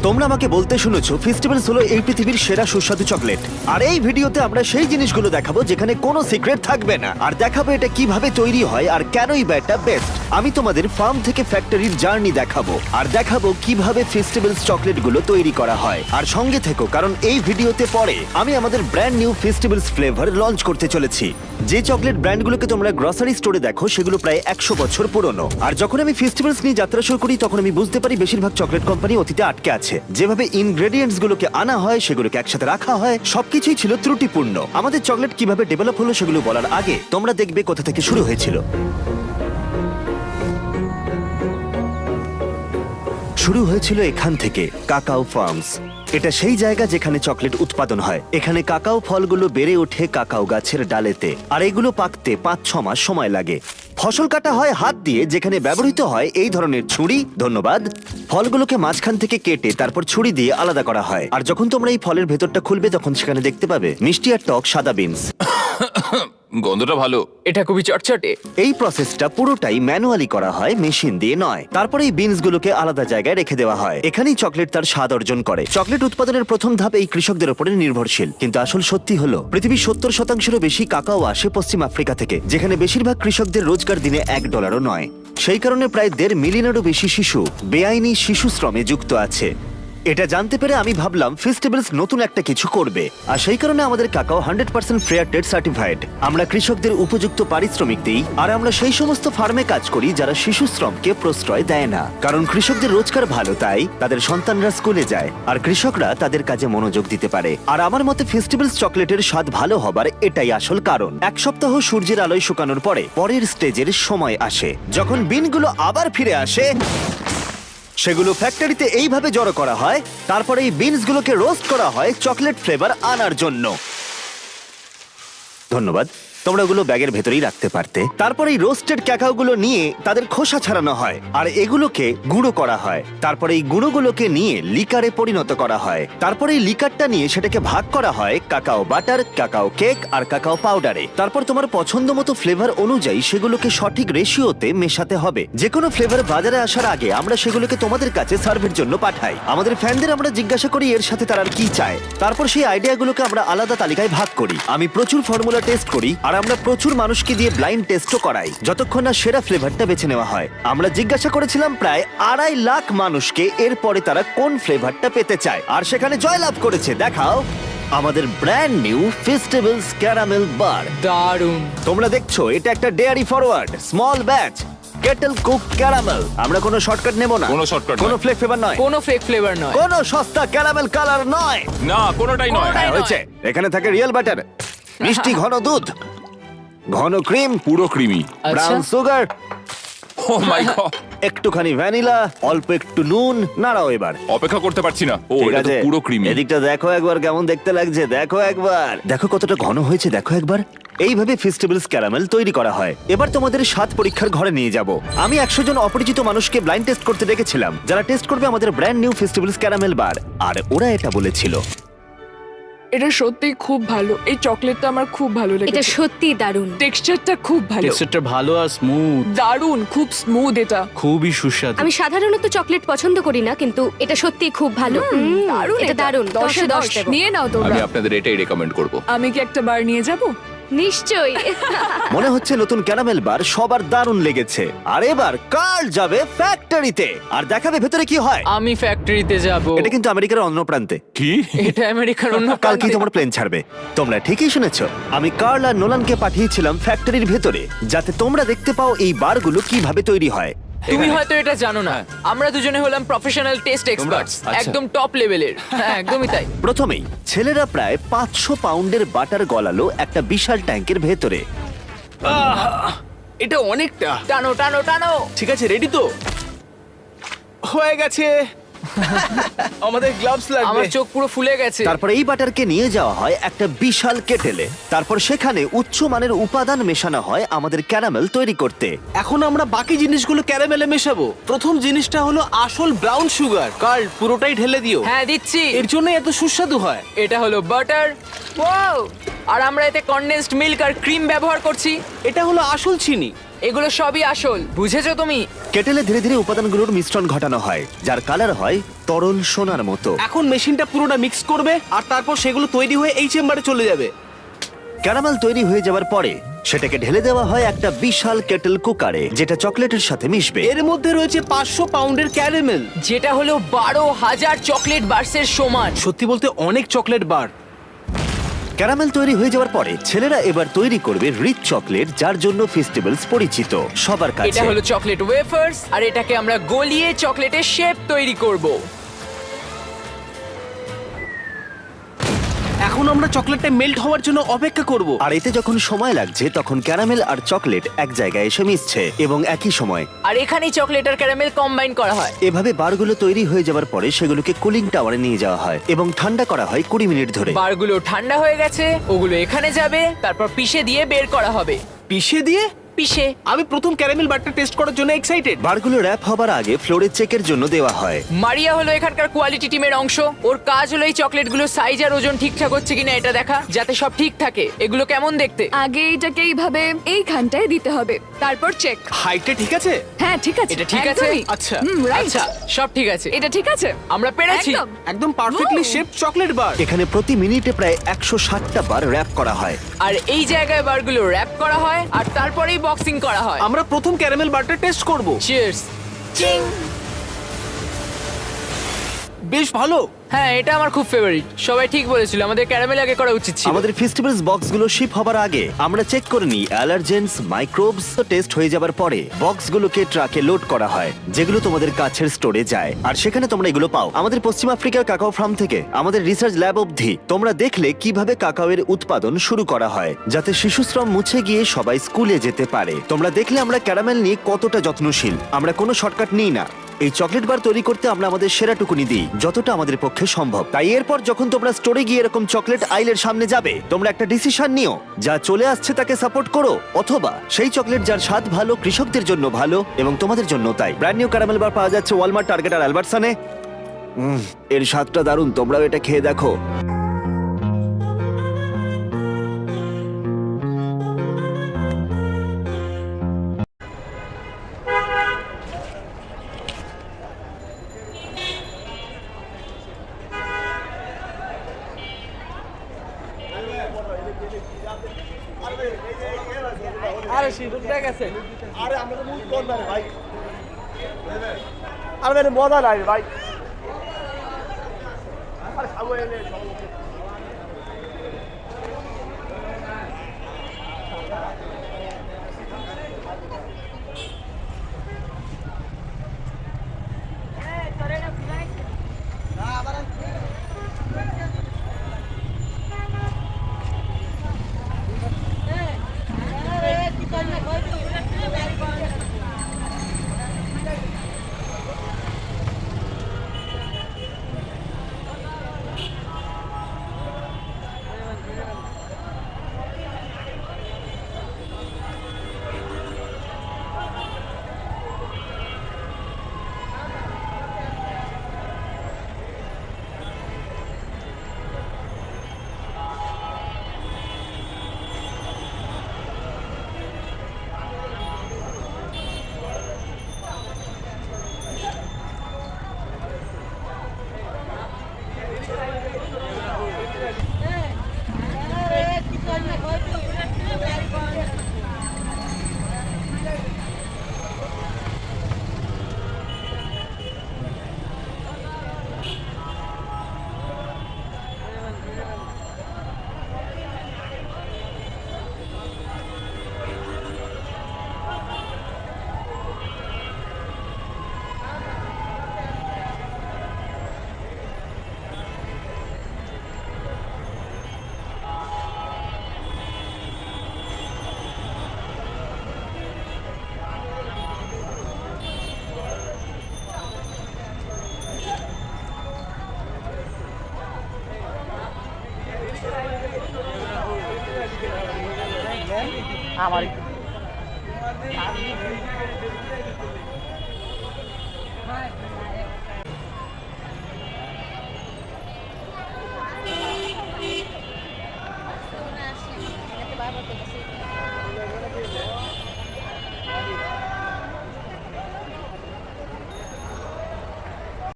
তোমরা আমাকে বলতে শুনেছো ফেস্টিভ্যালস হলো এই পৃথিবীর সেরা সুস্বাদু চকলেট। আর এই ভিডিওতে আমরা সেই জিনিসগুলো দেখাবো যেখানে কোনো সিক্রেট থাকবে না, আর দেখাবো এটা কিভাবে তৈরি হয় আর কেনই বা এটা বেস্ট। আমি তোমাদের ফার্ম থেকে ফ্যাক্টরির জার্নি দেখাবো, আর দেখাবো কিভাবে ফেস্টিভ্যালস চকলেটগুলো তৈরি করা হয়। আর সঙ্গে থেকো, কারণ এই ভিডিওতে পরে আমি আমাদের brand new festivals flavour launch করতে চলেছি। যে চকলেট ব্র্যান্ডগুলোকে তোমরা গ্রসারি স্টোরে দেখো সেগুলো প্রায় 100 বছর পুরনো। আর যখন আমি ফেস্টিভ্যালস নিয়ে যাত্রা শুরু করি তখন আমি বুঝতে পারি বেশিরভাগ চকলেট কোম্পানি অতীতে আটকে আছে। যেভাবে ইনগ্রেডিয়েন্টস গুলোকে আনা হয়, সেগুলোকে একসাথে রাখা হয়, সবকিছুই ছিল ত্রুটিপূর্ণ। আমাদের চকলেট কিভাবে ডেভেলপ হলো সেগুলো বলার আগে তোমরা দেখবে কোথা থেকে শুরু হয়েছিল। শুরু হয়েছিল এখান থেকে, কাকাও ফার্মস। এটা সেই জায়গা যেখানে চকলেট উৎপাদন হয়। এখানে কাকাও ফলগুলো বেড়ে ওঠে কাকাও গাছের ডালেতে, আর এগুলো পাকতে 5-6 মাস সময় লাগে। ফসল কাটা হয় হাত দিয়ে, যেখানে ব্যবহৃত হয় এই ধরনের ছুরি। ধন্যবাদ। ফলগুলোকে মাঝখান থেকে কেটে তারপর ছুরি দিয়ে আলাদা করা হয়। আর যখন তোমরা এই ফলের ভেতরটা খুলবে তখন সেখানে দেখতে পাবে মিষ্টি আর টক সাদা বিনস। গন্ধটা ভালো। এটা খুবই চটচটে। এই প্রসেসটা পুরোটাই ম্যানুয়ালি করা হয়, মেশিন দিয়ে নয়। তারপরে এই বিনস গুলোকে আলাদা জায়গায় রেখে দেওয়া হয়। এখানেই চকলেট তার স্বাদ অর্জন করে। চকলেট উৎপাদনের প্রথম ধাপ এই কৃষকদের উপরে নির্ভরশীল। কিন্তু আসল সত্যি হলো পৃথিবীর 70%-এরও বেশি কাকাও আসে পশ্চিম আফ্রিকা থেকে, যেখানে বেশিরভাগ কৃষকদের রোজগার দিনে $1 নয়। সেই কারণে প্রায় 1.5 মিলিয়নেরও বেশি শিশু বেআইনি শিশু শ্রমে যুক্ত আছে। এটা জানতে পেরে আমি ভাবলাম ফেস্টিভ্যালস নতুন একটা কিছু করবে, আর সেই কারণে আমাদের কাকাও 100% ফেয়ার ট্রেড সার্টিফাইড। আমরা কৃষকদের উপযুক্ত পারিশ্রমিক দিই, আর আমরা সেই সমস্ত ফার্মে কাজ করি যারা শিশু শ্রমকে প্রশ্রয় দেয় না। কারণ কৃষকদের রোজগার ভালো, তাই তাদের সন্তানরা স্কুলে যায় আর কৃষকরা তাদের কাজে মনোযোগ দিতে পারে। আর আমার মতে ফেস্টিভ্যালস চকলেটের স্বাদ ভালো হবার এটাই আসল কারণ। 1 সপ্তাহ সূর্যের আলোয় শুকানোর পরে পরের স্টেজের সময় আসে, যখন বিনগুলো আবার ফিরে আসে। সেগুলো ফ্যাক্টরিতে এইভাবে জড়ো করা হয়, তারপরে এই বিনসগুলোকে রোস্ট করা হয় চকলেট ফ্লেভার আনার জন্য। ধন্যবাদ। তোমরা ওগুলো ব্যাগের ভেতরেই রাখতে পারতে। তারপরে এই রোস্টেড ক্যাকাওগুলো নিয়ে তাদের খোসা ছাড়ানো হয়, আর এগুলোকে গুঁড়ো করা হয়। তারপরে এই গুঁড়োগুলোকে নিয়ে লিকারে পরিণত করা হয়। তারপরে এই লিকারটা নিয়ে সেটাকে ভাগ করা হয় কাকাও বাটার, কাকাও কেক আর কাকাও পাউডারে। তারপর তোমার পছন্দ মতো ফ্লেভার অনুযায়ী সেগুলোকে সঠিক রেশিওতে মেশাতে হবে। যে কোনো ফ্লেভার বাজারে আসার আগে আমরা সেগুলোকে তোমাদের কাছে সার্ভের জন্য পাঠাই। আমাদের ফ্যানদের আমরা জিজ্ঞাসা করি এর সাথে তারা কি চায়। তারপর সেই আইডিয়াগুলোকে আমরা আলাদা তালিকায় ভাগ করি। আমি প্রচুর ফর্মুলা টেস্ট করি, আর আমরা প্রচুর মানুষকে দিয়ে ব্লাইন্ড টেস্টও করাই যতক্ষণ না সেরা ফ্লেভারটা বেছে নেওয়া হয়। আমরা জিজ্ঞাসা করেছিলাম প্রায় 2.5 লাখ মানুষকে এরপরে তারা কোন ফ্লেভারটা পেতে চায়, আর সেখানে জয়লাভ করেছে দেখাও আমাদের ব্র্যান্ড নিউ ফেস্টিভ্যালস ক্যারামেল বার। দারুণ। তোমরা দেখছো এটা একটা dairy forward small batch Kettle cook caramel. আমরা কোনো শর্টকাট নেব না, কোনো shortcut কোনো নয়। ফ্লেক ফ্লেভার নয়, কোনো ফেক ফ্লেভার নয়। কোনো সস্তা ক্যারামেল কালার নয়। না, কোনোটাই নয়। কোনোটাই- হয়েছে। এখানে থাকে রিয়েল বাটার, মিষ্টি ঘন দুধ, ঘন ক্রিম, পুরো ক্রিমি। ব্রাউন সুগার, ও মাই গড, একটুখানি ভ্যানিলা, অল্প একটু নুন। নাড়াও এবার। অপেক্ষা করতে পারছি না। ও, ঠিক এটা তো আছে, পুরো ক্রিমি। এদিকটা দেখো একবার কেমন দেখতে লাগছে। দেখো একবার, দেখো কতটা ঘন হয়েছে। দেখো একবার। এইভাবে ফেস্টিভ্যালস ক্যারামেল তৈরি করা হয়। এবার তোমাদের স্বাদ পরীক্ষার ঘরে নিয়ে যাব। আমি 100 জন অপরিচিত মানুষকে ব্লাইন্ড টেস্ট করতে ডেকেছিলাম, যারা টেস্ট করবে আমাদের brand new festivals caramel bar. আর ওরা এটা বলেছিল, এটা সত্যি খুব ভালো। এই চকলেটটা আমার খুব ভালো এটা লেগেছে। সত্যি দারুণ। টেক্সচারটা খুব ভালো, টেক্সচারটা ভালো আর স্মুথ, দারুণ, খুব স্মুথ এটা। খুবই সুস্বাদু। আমি সাধারণত চকলেট পছন্দ করি না, কিন্তু এটা সত্যি খুব ভালো। দারুণ, এটা দারুণ। 10 এ 10 দেব। নিয়ে নাও আমি তোমরা। আপনাদের এটাই রেকমেন্ড করব। আমি কি একটা বার নিয়ে যাব? নিশ্চয়ই। মনে হচ্ছে নতুন ক্যারামেল বার সবার দারুণ লেগেছে। আর এবার কার্ল যাবে ফ্যাক্টরিতে আর দেখাবে ভেতরে কি হয়। আমি ফ্যাক্টরিতে যাব। এটা কিন্তু আমেরিকার অন্য প্রান্তে। কি? এটা আমেরিকার অন্য কালকেই প্রান্তে। তোমার প্লেন ছাড়বে। তোমরা ঠিকই শুনেছো। আমি কার্ল আর নোলানকে পাঠিয়েছিলাম ফ্যাক্টরির ভেতরে, যাতে তোমরা দেখতে পাও এই বারগুলো কিভাবে তৈরি হয়। তুমি হয়তো এটা জানো না, আমরা দুজনে হলাম প্রফেশনাল টেস্ট এক্সপার্টস, আচ্ছা। একদম টপ লেভেলের। হ্যাঁ, একদমই তাই। প্রথমেই ছেলেরা প্রায় 500 পাউন্ডের বাটার গলালো একটা বিশাল ট্যাঙ্কের ভেতরে। এটা অনেকটা। টানো টানো টানো। ঠিক আছে, রেডি তো? হয়ে গেছে। আমাদের গ্লাভস লাগবে। আমার চোখ পুরো ফুলে গেছে। তারপর এই বাটারকে নিয়ে যাওয়া হয় একটা বিশাল কেটেলে। তারপর সেখানে উচ্চ মানের উপাদান মেশানো হয় আমাদের ক্যারামেল তৈরি করতে। এখন আমরা বাকি জিনিসগুলো ক্যারামেলে মেশাবো। প্রথম জিনিসটা হলো আসল ব্রাউন সুগার। কার্ল, পুরোটাই ঢেলে দিও। হ্যাঁ, দিচ্ছি। এর জন্য এত সুস্বাদু হয়। এটা হলো বাটার। ওয়াও! আর আমরা এতে কনডেন্সড মিল্ক আর ক্রিম ব্যবহার করছি। এটা হলো আসল চিনি। এগুলো সবই আসল, বুঝেছো তুমি? কেটেলে ধীরে ধীরে উপাদানগুলোর মিশ্রণ ঘটানো হয়, যার কালার হয় তরল সোনার মতো। এখন মেশিনটা পুরোটা মিক্স করবে আর তারপর সেগুলো তৈরি হয়ে এই চেম্বারে চলে যাবে। ক্যারামেল তৈরি হয়ে যাওয়ার পরে সেটাকে ঢেলে দেওয়া হয় একটা বিশাল কেটেল কুকারে, যেটা চকলেটের সাথে মিশবে। এর মধ্যে রয়েছে 500 পাউন্ডের ক্যারামেল। যেটা হলো 12,000 চকলেট বার্সের সমান। সত্যি বলতে অনেক চকলেট বার। ক্যারামেল তৈরি হয়ে যাওয়ার পরে ছেলেরা এবার তৈরি করবে রিচ চকলেট, যার জন্য ফেস্টিভ্যালস পরিচিত সবার এটা কাছে। হলো চকলেট ওয়েফার্স, আর এটাকে আমরা গলিয়ে চকলেটের শেপ তৈরি করব। এখন আমরা চকলেটটা মেল্ট হওয়ার জন্য অপেক্ষা করব। আর এতে যখন সময় লাগছে তখন ক্যারামেল আর চকলেট এক জায়গায় এসে মিশছে এবং একই সময় আর এখানেই চকলেট আর ক্যারামেল কম্বাইন করা হয়। এভাবে বারগুলো তৈরি হয়ে যাওয়ার পরে সেগুলোকে কুলিং টাওয়ারে নিয়ে যাওয়া হয় এবং ঠান্ডা করা হয় 20 মিনিট ধরে। বারগুলো ঠান্ডা হয়ে গেছে, ওগুলো এখানে যাবে, তারপর পিষে দিয়ে বের করা হবে। পিষে দিয়ে? পিষে। আমি প্রথম ক্যারামেল বারটা টেস্ট করার জন্য এক্সাইটেড। বারগুলো র্যাপ হবার আগে ফ্লোরে চেকের জন্য দেওয়া হয়। মারিয়া হলো এখানকার কোয়ালিটি টিমের অংশ। ওর কাজ হলো এই চকলেটগুলো সাইজ আর ওজন ঠিকঠাক হচ্ছে কিনা এটা দেখা, যাতে সব ঠিক থাকে। এগুলো কেমন দেখতে? আগে এটাকে এইভাবে এইখানটায় দিতে হবে, তারপর চেক। হাইটটা ঠিক আছে? হ্যাঁ ঠিক আছে, এটা ঠিক আছে? একদমই। আচ্ছা। রাইট। আচ্ছা, সব ঠিক আছে। এটা ঠিক আছে, আমরা পেরেছি। একদম। একদম perfectly Wow! Shape chocolate bar. এখানে প্রতি মিনিটে প্রায় 160টা বার র্যাপ করা হয়। আর এই জায়গায় বারগুলো র‍্যাপ করা হয় আর তারপরেই বক্সিং করা হয়। আমরা প্রথম ক্যারামেল বারটা টেস্ট করব। চিয়ার্স। চিং। বেশ ভালো। হ্যাঁ, এটা আমার খুব ফেভারিট। সবাই ঠিক বলেছিল, আমাদের ক্যারামেল আগে করা উচিত ছিল। আমাদের ফেস্টিভ্যালস বক্সগুলো শিপ হবার আগে আমরা চেক করে নিই অ্যালার্জেন্স, মাইক্রোবস। টেস্ট হয়ে যাবার পরে বক্সগুলোকে ট্রাকে লোড করা হয়, যেগুলো তোমাদের কাছের স্টোরে যায়, আর সেখানে তোমরা এগুলো পাও। আমাদের পশ্চিম আফ্রিকার কাকাও ফার্ম থেকে আমাদের রিসার্চ ল্যাব অবধি তোমরা দেখলে কিভাবে কাকাওয়ের উৎপাদন শুরু করা হয়, যাতে শিশুশ্রম মুছে গিয়ে সবাই স্কুলে যেতে পারে। তোমরা দেখলে আমরা ক্যারামেল নিয়ে কতটা যত্নশীল। আমরা কোনো শর্টকাট নিই না। এই চকলেট বার তৈরি করতে আমরা আমাদের সেরাটুকুনি দিই, যতটা আমাদের পক্ষে সম্ভব। তাই এরপর যখন তোমরা স্টোরে গিয়ে এরকম চকলেট আইলের সামনে যাবে, তোমরা একটা ডিসিশন নিও, যা চলে আসছে তাকে সাপোর্ট করো, অথবা সেই চকলেট যার স্বাদ ভালো, কৃষকদের জন্য ভালো এবং তোমাদের জন্য তাই। ব্র্যান্ড নিউ ক্যারামেল বার পাওয়া যাচ্ছে ওয়ালমার্ট, টার্গেট আর অ্যালবার্টসনে। এর স্বাদটা দারুণ, তোমরাও এটা খেয়ে দেখো। আরে শিবুটা গেছে। আমার